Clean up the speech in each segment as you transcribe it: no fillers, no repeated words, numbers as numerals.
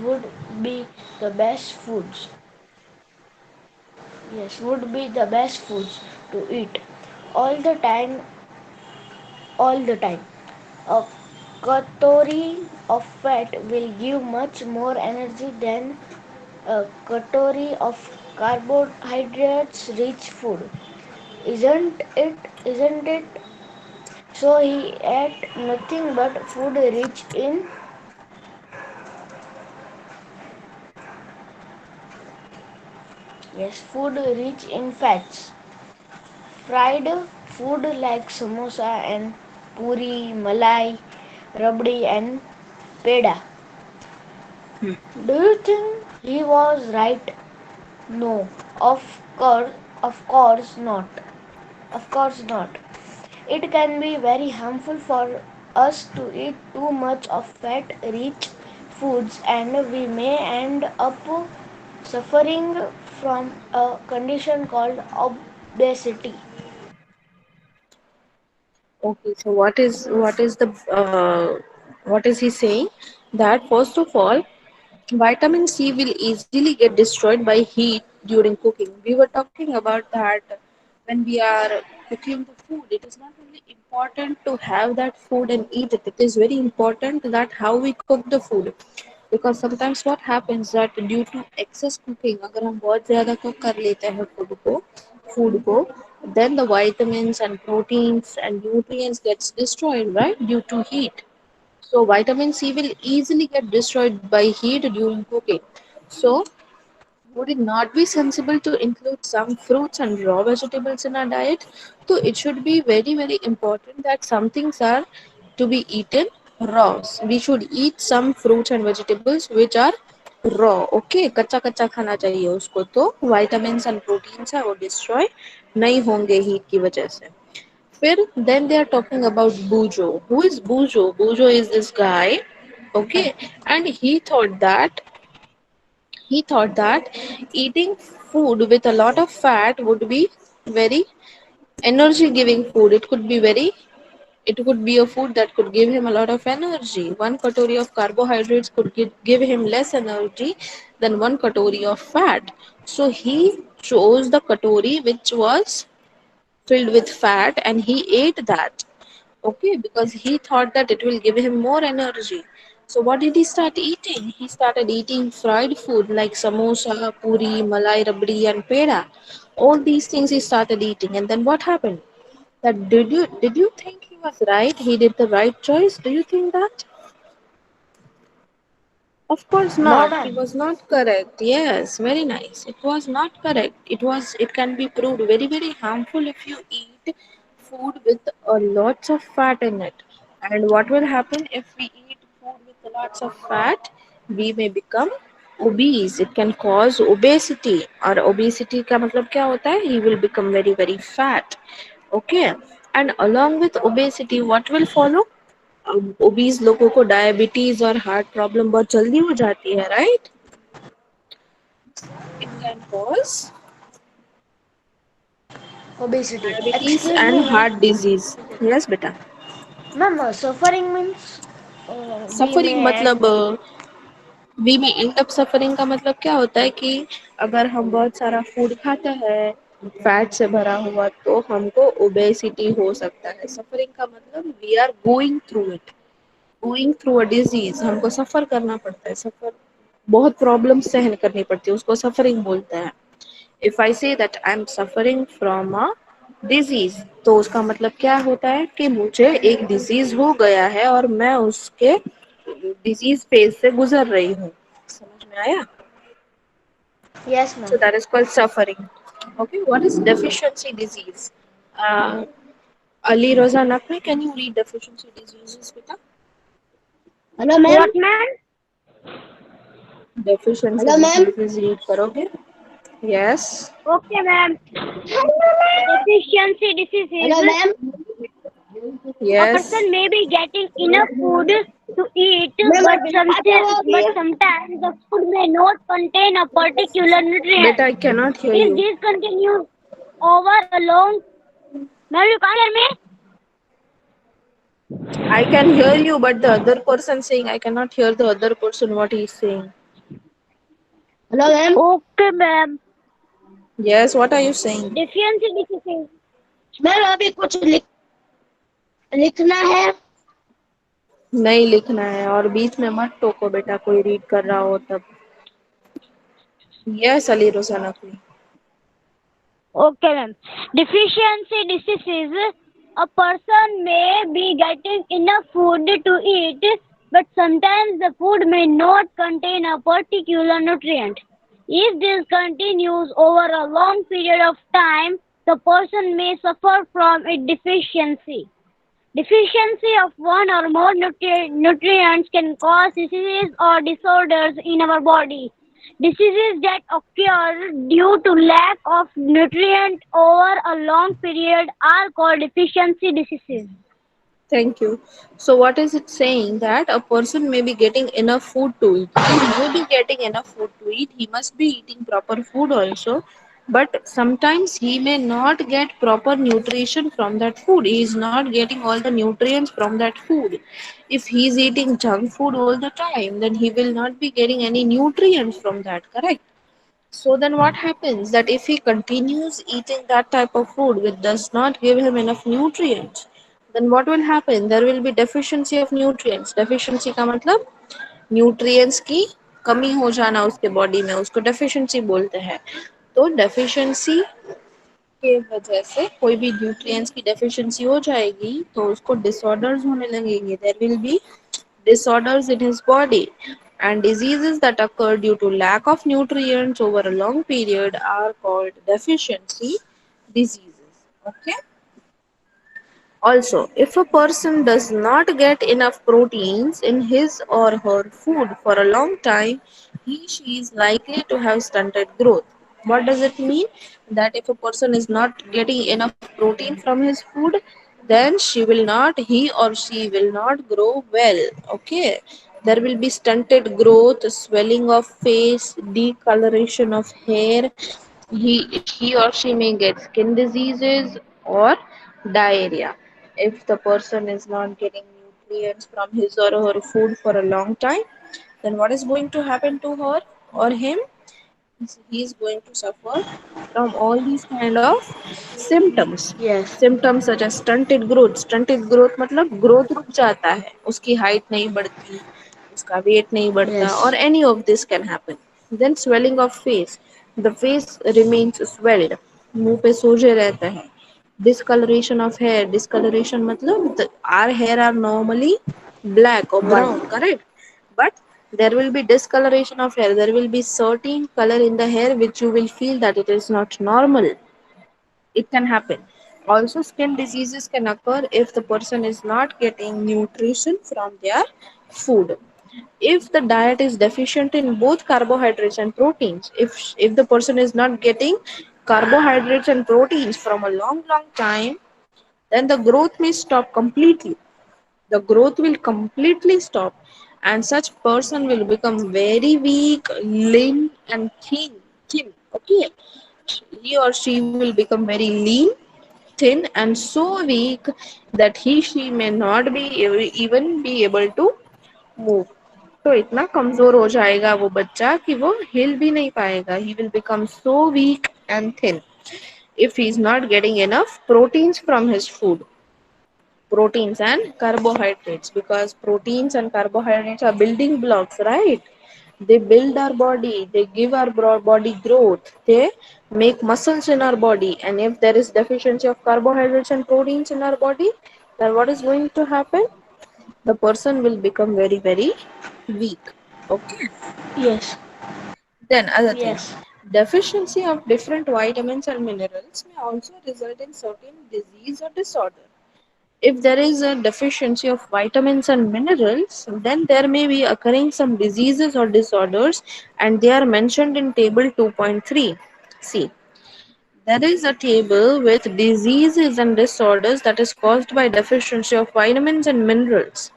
would be the best foods? Yes, would be the best foods to eat all the time, all the time. A calorie of fat will give much more energy than a calorie of carbohydrates rich food. Isn't it? Isn't it? So he ate nothing but food rich in yes, food rich in fats. Fried food like samosa and puri, malai, rabdi and peda. Do you think he was right? No, of course not. Of course not. It can be very harmful for us to eat too much of fat rich foods and we may end up suffering from a condition called obesity. Okay, so what is he saying? That first of all, vitamin C will easily get destroyed by heat during cooking. We were talking about that when we are cooking the food. It is not only important to have that food and eat it. It is very important that how we cook the food. Because sometimes what happens that due to excess cooking, अगर हम बहुत ज़्यादा cook कर लेते हैं food को, then the vitamins and proteins and nutrients gets destroyed, right, due to heat. So vitamin C will easily get destroyed by heat during cooking. So would it not be sensible to include some fruits and raw vegetables in our diet? So it should be very, very important that some things are to be eaten raw. We should eat some fruits and vegetables which are raw. Okay, कच्चा कच्चा खाना चाहिए उसको तो vitamins and proteins है वो destroy नहीं होंगे heat की वजह से. फिर then they are talking about Bujo. Who is Bujo? Bujo is this guy, okay, and he thought that eating food with a lot of fat would be very energy giving food. It could be a food that could give him a lot of energy. One katori of carbohydrates could give him less energy than one katori of fat. So he chose the katori which was filled with fat and he ate that. Okay, because he thought that it will give him more energy. So what did he start eating? He started eating fried food like samosa, puri, malai rabdi, and peda. All these things he started eating, and then what happened? That did you think he was right? He did the right choice. Do you think that? Of course No, not. He ma'am. was not correct. Yes, very nice. It was not correct. It can be proved very, very harmful if you eat food with lots of fat in it. And what will happen if we eat food with lots of fat? We may become obese. It can cause obesity. और obesity का मतलब क्या होता है? He will become very, very fat. Okay. And along with obesity, what will follow? Obese लोगों को diabetes और heart problem बहुत जल्दी हो जाती है, right? It can cause Obesity. Diabetes Excuse and me, ma'am. Heart disease. Yes बेटा. Ma'am, suffering means we suffering may मतलब end. वी में एंड अप सफरिंग का मतलब क्या होता है कि अगर हम बहुत सारा फूड खाते हैं फैट से भरा हुआ तो हमको ओबेसिटी हो सकता है. सफरिंग का मतलब we are going through a disease. हमको सफर करना पड़ता है. सफर बहुत प्रॉब्लम सहन करनी पड़ती है उसको सफरिंग बोलते हैं. If I say that I am suffering from a disease तो उसका मतलब क्या होता है कि मुझे एक डिजीज हो गया है और मैं उसके डिजीज फेज से गुजर रही हूँ. समझ में आया? Yes, So ma'am. that is called suffering. Okay, what is deficiency disease? uh, Ali Roza Naqvi, can you read deficiency diseases beta? Hello ma'am. What, man? Deficiency hello ma'am. diseases read करोगे? Yes. Okay, ma'am. Deficiency disease hello is ma'am. a Yes. person may be getting enough food to eat, ma'am but आप बिठाते हो कि but sometimes the food may not contain a particular Beta, nutrient. I cannot hear If you. this continues over a long, ma'am, you can't hear me? I can hear you, but the other person saying I cannot hear the other person what he is saying. Hello ma'am. Okay, ma'am. Yes, what are you saying? Deficiency diseases. Ma'am अभी कुछ लिखना है। नहीं लिखना है, और बीच में मत टोको बेटा, कोई रीड कर रहा हो तब। यस अली रोजाना की। Okay, ma'am. Deficiency diseases. A person may be getting enough food to eat, but sometimes the food may not contain a particular nutrient. If this continues over a long period of time, the person may suffer from a deficiency. Deficiency of one or more nutrients can cause diseases or disorders in our body. Diseases that occur due to lack of nutrient over a long period are called deficiency diseases. Thank you. So, what is it saying? That a person may be getting enough food to eat. He may be getting enough food to eat. He must be eating proper food also. But sometimes he may not get proper nutrition from that food. He is not getting all the nutrients from that food. If he is eating junk food all the time, then he will not be getting any nutrients from that, correct? So then what happens that if he continues eating that type of food which does not give him enough nutrients, then what will happen? There will be deficiency of nutrients. Deficiency का मतलब nutrients की कमी हो जाना उसके body में, उसको deficiency बोलते हैं. तो deficiency के वजह से कोई भी न्यूट्रिएंट्स की डेफिशिएंसी हो जाएगी तो उसको डिसऑर्डर्स होने लगेंगे. There will be disorders in his body, and diseases that occur due to lack of nutrients over a long period are called deficiency diseases. Okay. Also, if a person does not get enough proteins in his or her food for a long time, she is likely to have stunted growth. What does it mean? That if a person is not getting enough protein from his food, then he or she will not grow well. Okay. There will be stunted growth, swelling of face, decoloration of hair. He or she may get skin diseases or diarrhea. If the person is not getting nutrients from his or her food for a long time, then what is going to happen to her or him? He is going to suffer from all these kind of symptoms. Yes. Symptoms such as stunted growth. Stunted growth मतलब growth रुक जाता है, उसकी height नहीं बढ़ती, उसका weight नहीं बढ़ता, or Yes. any of this can happen. Then swelling of face. The face remains swelled. मुंह पे सोजे रहता है. Discoloration of hair. Discoloration मतलब our hair are normally black or White. brown, correct? But there will be discoloration of hair. There will be certain color in the hair which you will feel that it is not normal. It can happen. Also, skin diseases can occur if the person is not getting nutrition from their food. If the diet is deficient in both carbohydrates and proteins, if the person is not getting carbohydrates and proteins from a long time, then the growth may stop completely. The growth will completely stop, and such person will become very weak, lean and thin. Okay. He or she will become very lean, thin and so weak that he she may not be even be able to move. तो इतना कमजोर हो जाएगा वो बच्चा कि वो हिल भी नहीं पाएगा. He will become so weak and thin if he is not getting enough proteins from his food. Proteins and carbohydrates, because proteins and carbohydrates are building blocks, right? They build our body, they give our body growth, they make muscles in our body. And if there is deficiency of carbohydrates and proteins in our body, then what is going to happen? The person will become very weak. Okay. Yes. Then other thing, Yes. deficiency of different vitamins and minerals may also result in certain disease or disorder. If there is a deficiency of vitamins and minerals, then there may be occurring some diseases or disorders, and they are mentioned in table 2.3. See, there is a table with diseases and disorders that is caused by deficiency of vitamins and minerals.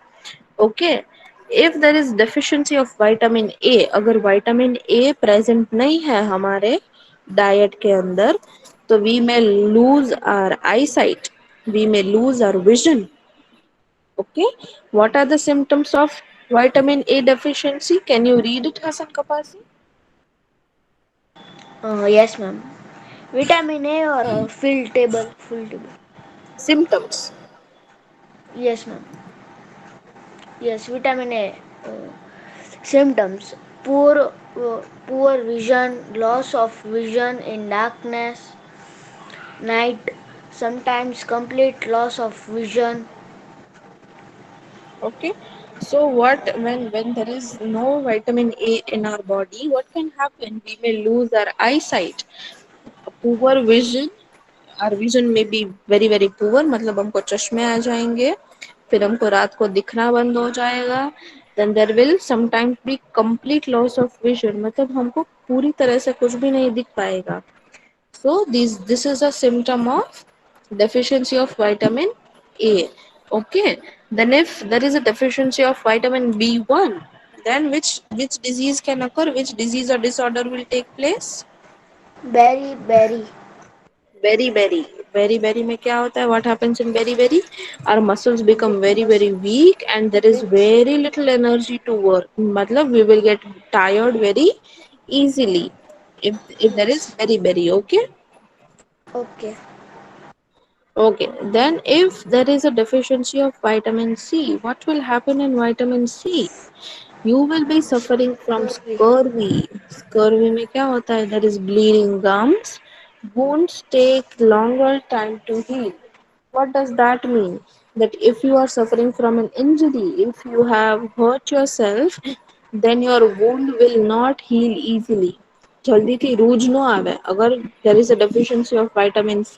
Okay. If there is deficiency of vitamin A, अगर vitamin A present नहीं है हमारे diet के अंदर, तो we may lose our eyesight, we may lose our vision. Okay. What are the symptoms of vitamin A deficiency? Can you read it, Hassan Kapasi? Yes, ma'am. Vitamin A or full table. Symptoms. Yes, ma'am. Yes, vitamin A. Symptoms: poor vision, loss of vision in darkness, night, sometimes complete loss of vision. Okay. So what when there is no vitamin A in our body, what can happen? We may lose our eyesight, poor vision. Our vision may be very very poor, मतलब हमको चश्मे आ जाएंगे, फिर हमको रात को दिखना बंद हो जाएगा. Then there will sometimes be complete loss of vision, मतलब हमको पूरी तरह से कुछ भी नहीं दिख पाएगा. So this is a symptom of deficiency of vitamin A. Okay. Then if there is a deficiency of vitamin B1, then which disease can occur? Which disease or disorder will take place? Berry, Very में क्या होता है? What happens in very? Our muscles become very weakness, very weak and there is weak. very little energy to work. मतलब we will get tired very easily if there is Yes. very. Okay. Okay. Okay, then if there is a deficiency of vitamin C, what will happen in vitamin C? You will be suffering from Scurvy. scurvy. Scurvy में क्या होता है? There is bleeding gums. Wounds take longer time to heal. What does that mean? That if you are suffering from an injury, if you have hurt yourself, then your wound will not heal easily. જલ્દીથી રૂજ ન આવે અગર there is a deficiency of vitamin C.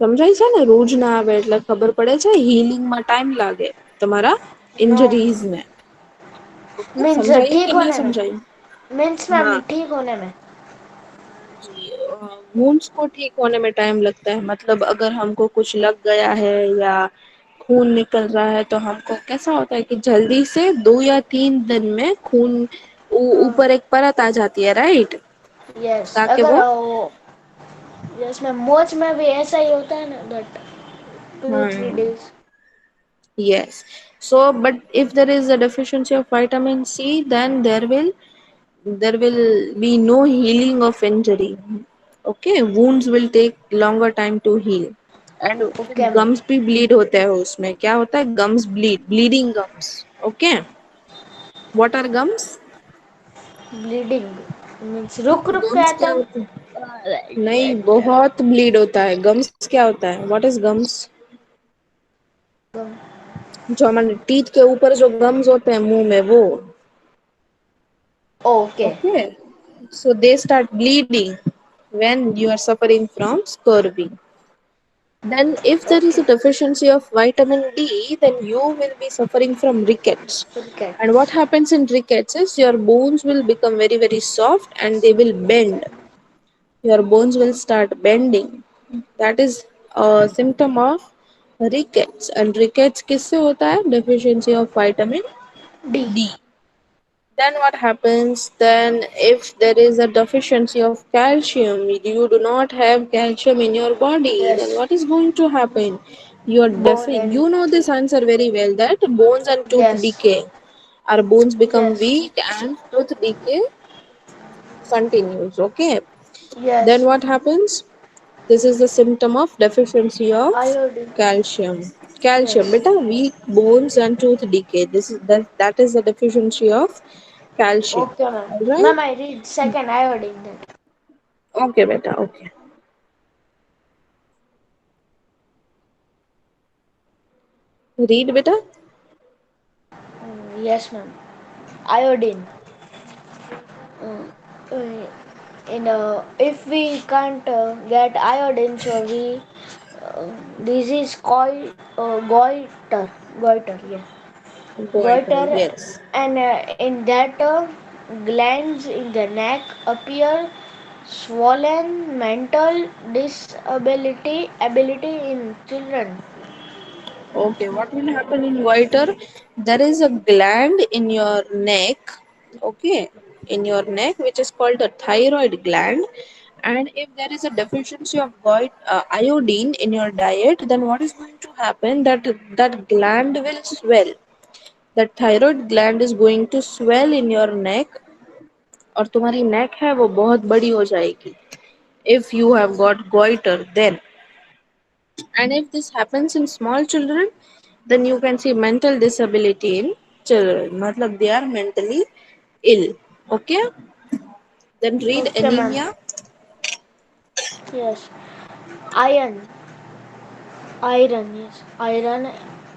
સમજાય છે ને રોજ ના આવે એટલે ખબર પડે છે હિલિંગમાં ટાઈમ લાગે તમારા No. इंजरीज में. ओके मीन्स समझाइए ठीक कि नहीं होने में. समझाइए. मीन्स हाँ मैम ठीक होने में. जी. वुंड्स को ठीक होने में टाइम लगता है, मतलब अगर हमको कुछ लग गया है या खून निकल रहा है तो हमको कैसा होता है कि जल्दी से 2 या 3 दिन में खून ऊपर एक परत आ जाती है, राइट? यस ताकि अगर वो यस मैम मोच में भी ऐसा ही होता है ना दैट टू थ्री हाँ days yes. So but if there is a deficiency of vitamin C, then there will be no healing of injury. Okay, wounds will take longer time to heal. And फिर okay ma'am gums भी bleed होते हैं, उसमें क्या होता है? Gums bleed, bleeding gums. Okay, what are gums? Bleeding means रुक रुक के Gums आता क्या है. होते हैं? नहीं, बहुत bleed होता है. Gums क्या होता है? What is gums? जो हमारे टीथ के ऊपर जो gums होते हैं मुंह में वो. Okay Okay, so they start bleeding when you are suffering from scurvy. Then, if there is okay a deficiency of vitamin D, then you will be suffering from rickets. And what cricket happens in rickets is your bones will become very, very soft and they will bend. Your bones will start bending. That is a symptom of rickets. And rickets किससे होता है? Deficiency of vitamin D D. Then what happens? Then if there is a deficiency of calcium, you do not have calcium in your body, yes then what is going to happen? Bone and You know this answer very well, that bones and tooth yes decay. Our bones become yes weak and tooth decay continues. Okay. Then yes what happens? This is the symptom of deficiency of iodine calcium. Yes Calcium, beta, weak bones and tooth decay. That is the deficiency of calcium. Okay ma'am All right. Ma'am I read second iodine that Okay, beta. Okay. Read, beta. Yes ma'am iodine in if we can't get iodine so we this is called goiter yeah Goiter. goiter Yes. and in that glands in the neck appear swollen mental disability ability in children. Okay. What will happen in goiter? There is a gland in your neck. Okay. In your neck, which is called the thyroid gland. And if there is a deficiency of iodine in your diet, then what is going to happen? That gland will swell. The thyroid gland is going to swell in your neck. और तुम्हारी नेक है वो बहुत बड़ी हो जाएगी. If you have got goiter, then, and if this happens in small children, then you can see mental disability in children. मतलब they are mentally ill. Okay. Then read Okay, ma'am. anemia. Yes. Iron. Iron. Yes. Iron.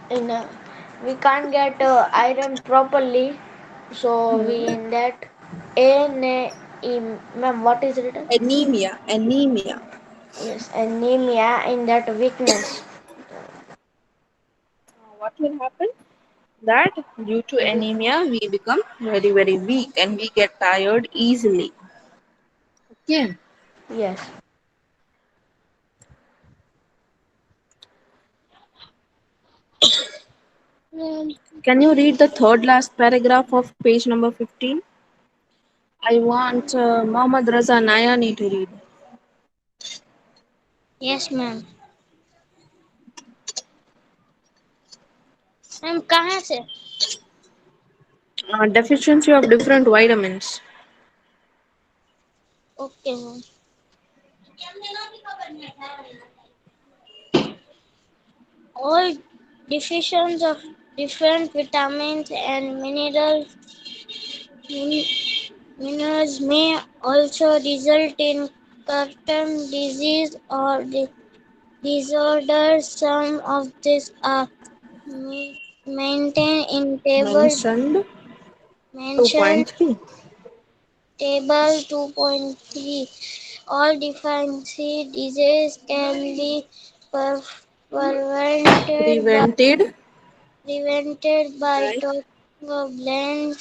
In we can't get iron properly, so we Hmm. in that A. Ma'am, what is written? Anemia. Anemia. Yes, anemia in that weakness. What will happen? That due to We, anemia, we become very, very weak and we get tired easily. Okay. yes. Can you read the third last paragraph of page number 15? I want Mohammad Raza Nayani to read. Yes, ma'am. Ma'am कहाँ से? Deficiency of different vitamins. Okay ma'am. All deficiencies of different vitamins and minerals may also result in certain disease or disorders. Some of these are maintained in Mentioned mentioned 2.3. table 2.3. All deficiency disease can be per- prevented by Prevented by talking of blank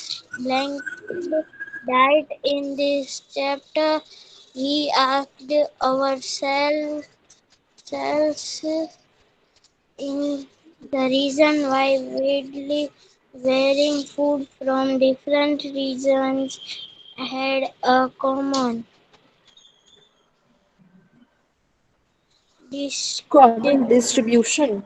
diet. In this chapter, we asked ourselves in the reason why widely varying food from different regions had a common dis- common distribution.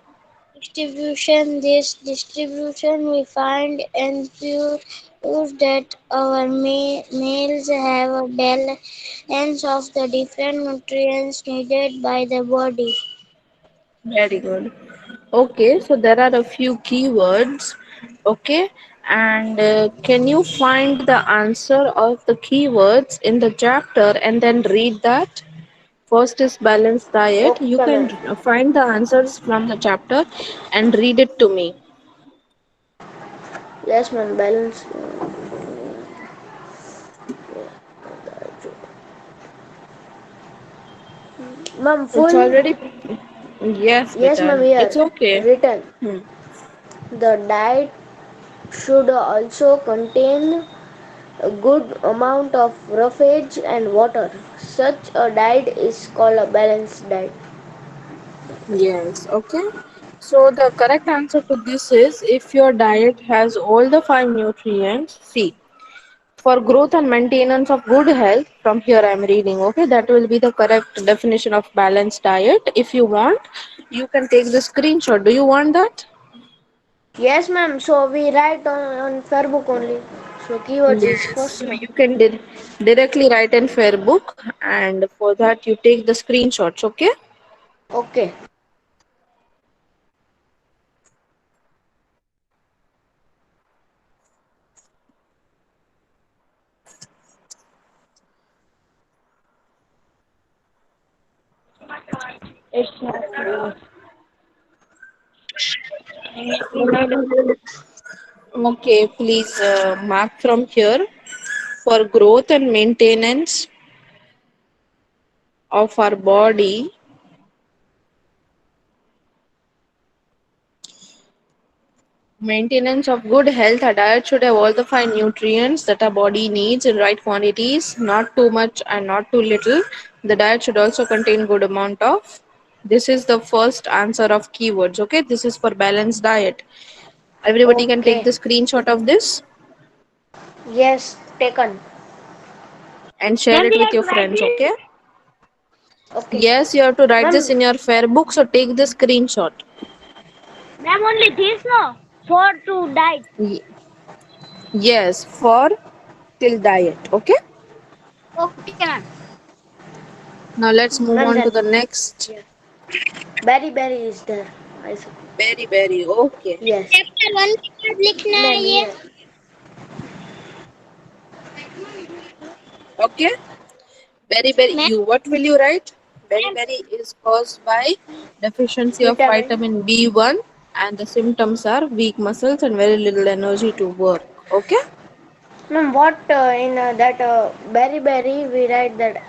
distribution. This distribution we find ensures that our meals have a balance of the different nutrients needed by the body. Very good. Okay, so there are a few keywords. Okay, and can you find the answer of the keywords in the chapter and then read that? First is balanced diet. You Okay, can ma'am. find the answers from the chapter and read it to me. Yes, ma'am. Balance. Ma'am, It's full. already. Yes, Yes, ma'am. beta. Here It's okay. written. Hmm. The diet should also contain a good amount of roughage and water. Such a diet is called a balanced diet. Yes, okay. So the correct answer to this is if your diet has all the five nutrients, see, for growth and maintenance of good health, from here I'm reading, okay, that will be the correct definition of balanced diet. If you want, you can take the screenshot. Do you want that? Yes, ma'am. So we write on fair book only. So keywords is Yes, first, so ma'am. you can directly write in fair book, and for that you take the screenshots, okay? Okay. It's not Okay, please mark from here for growth and maintenance of our body. Maintenance of good health, a diet should have all the five nutrients that our body needs in right quantities, not too much and not too little. The diet should also contain good amount of. This is the first answer of keywords. Okay, this is for balanced diet. Everybody can take Okay. the screenshot of this Yes, taken. and share Ma'am, it we with have your to write friends. it. Okay. Okay. Yes, you have to write this Ma'am, in your fair book. So take the screenshot. Ma'am, only this no for to diet. Yes, for till diet. Okay. Okay, ma'am. Now let's move Ma'am, on to then the next. yeah, berry is there. I said Berry, berry. Okay. yes. Chapter 1 के बाद लिखना है Ma'am, ये. yeah. Okay. Berry, berry. Ma'am, What will you write? Berry, berry is caused by deficiency of Vitamin. vitamin B1, and the symptoms are weak muscles and very little energy to work. Okay. Ma'am, what in that berry we write that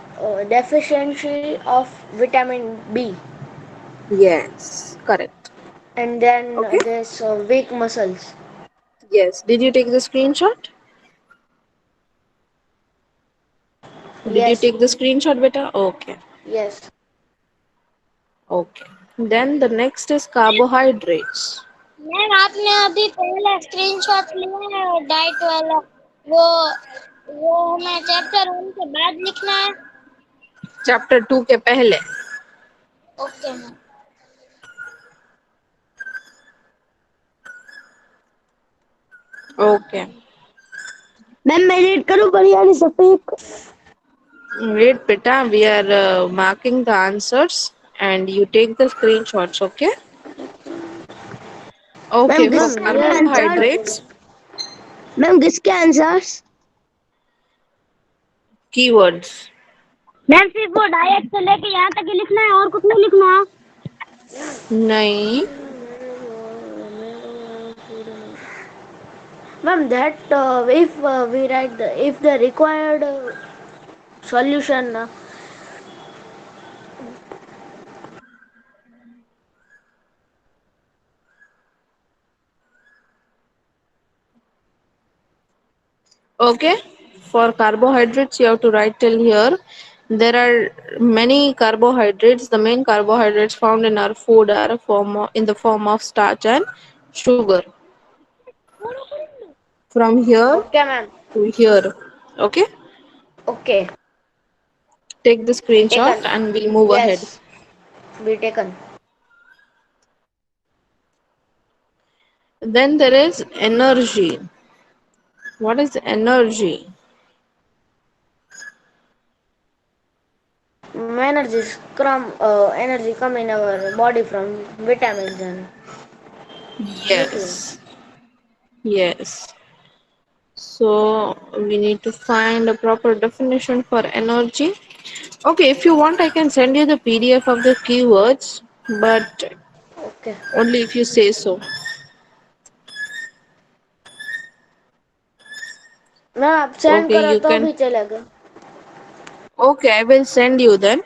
deficiency of vitamin B, Yes. Correct. and then Okay. there's weak muscles. Yes. Did you take the screenshot? Did you Yes, take the screenshot, beta? Okay. yes. Okay. Then the next is carbohydrates. Ma'am आपने अभी पहला screenshot लिया है diet वाला, वो वो हमें chapter 1 के बाद लिखना है. चैप्टर 2 के पहले. Okay ma'am. Okay. मैम मैं रीड करूँ बढ़िया नहीं सटीक. Wait, beta. We are marking the answers, and you take the screenshots. Okay. Ma'am Okay. For Ma'am, किसके here आंसर? carbohydrates, मैम किसके आंसर्स? keywords. मैम सिर्फ वो डायरेक्ट से लेके यहाँ तक ही लिखना है और कुछ नहीं लिखना है. नहीं. ma'am, that if we write if the required solution, Okay. For carbohydrates, you have to write till here. There are many carbohydrates. The main carbohydrates found in our food are in the form of starch and sugar. From here okay, ma'am. to here. Okay. Okay, Take the screenshot taken. and we'll move ahead. Yes, be taken. Then there is energy. What is energy? Energy come in our body from vitamins and nutrients. Yes. Yes. So we need to find a proper definition for energy. Okay, if you want, I can send you the PDF of the keywords, but Okay. only if you say so. मैं आप send Okay, करो you तो can. भी चलेगा. Okay, I will send you then.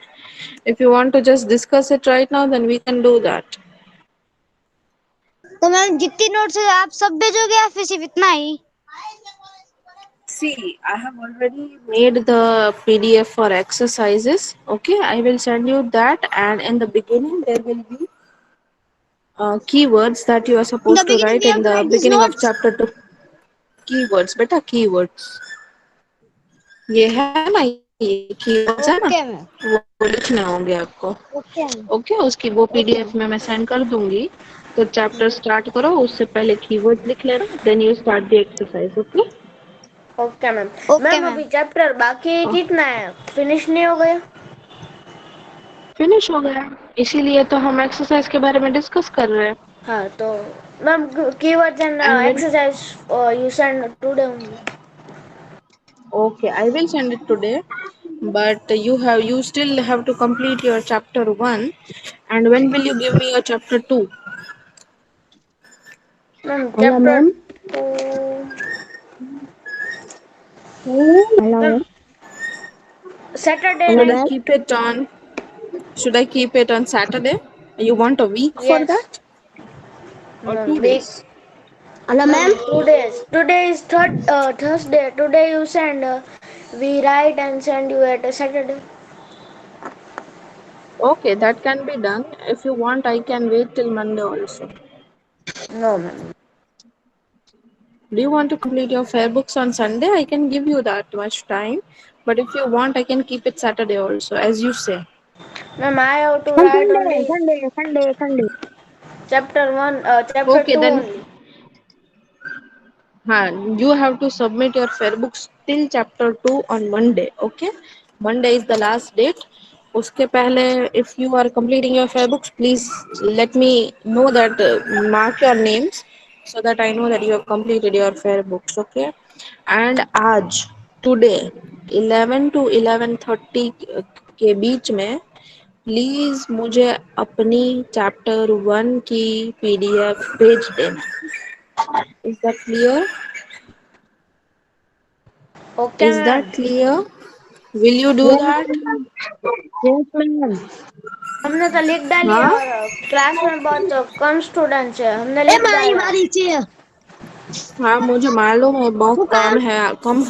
If you want to just discuss it right now, then we can do that. तो ma'am जितनी notes है आप सब भेजोगे या फिर सिर्फ इतना ही? See, I have already made the PDF for exercises. Okay, I will send you that, and in the beginning, there will be keywords that you are In the supposed to beginning write we in have to the write these beginning of notes. chapter 2. Keywords, beta, keywords. ये है ना, ये keywords है ना, okay ma'am. वो लिखने होंगे आपको. Okay ma'am. ओके, उसकी वो PDF में मैं सेंड कर दूंगी. तो चैप्टर स्टार्ट करो, उससे पहले कीवर्ड लिख लेना, then you start the exercise. Okay. Okay ma'am. Okay ma'am ma'am. अभी चैप्टर बाकी कितना है, फिनिश नहीं हो गया? फिनिश हो गया, इसीलिए तो हम एक्सरसाइज के बारे में डिस्कस कर रहे हैं. हाँ तो ma'am keywords and And when exercise you send today only. okay, I will send it today, but you still have to complete your chapter 1. And when will you give me your chapter 2? Ma'am hello chapter ma'am. 2 hello ma'am ma'am. Saturday Should hello I night. Ma'am. keep it on should I keep it on Saturday? You want a week for Yes. that or ma'am 2 days? week. Hello ma'am ma'am. 2 days. Today is Thursday. Today you send. We write and send you at Saturday. Okay, that can be done. If you want, I can wait till Monday also. No ma'am. Do you want to complete your fair books on Sunday? I can give you that much time. But if you want, I can keep it Saturday also, as you say. Ma'am I have to write Sunday only Sunday Sunday Sunday. chapter 1, chapter Okay, 2 then only. you have to submit your fair books till chapter 2 on Monday. Okay, Monday is the last date. उसके पहले if you are completing your fair books, please let me know that, mark your names so that I know that you have completed your fair books. Okay, and आज today 11 to 11:30 के बीच में please मुझे अपनी chapter 1 की PDF भेज देना. Is that clear? Okay is ma'am. That clear? Will you do that? Yes ma'am. हमने तो लिख डाली हाँ, और क्लास में बहुत कम स्टूडेंट्स है, हमने ए लिख मारी डाला. मारी चेयर। हाँ, मुझे मालूम है बहुत वो कम काम है, कम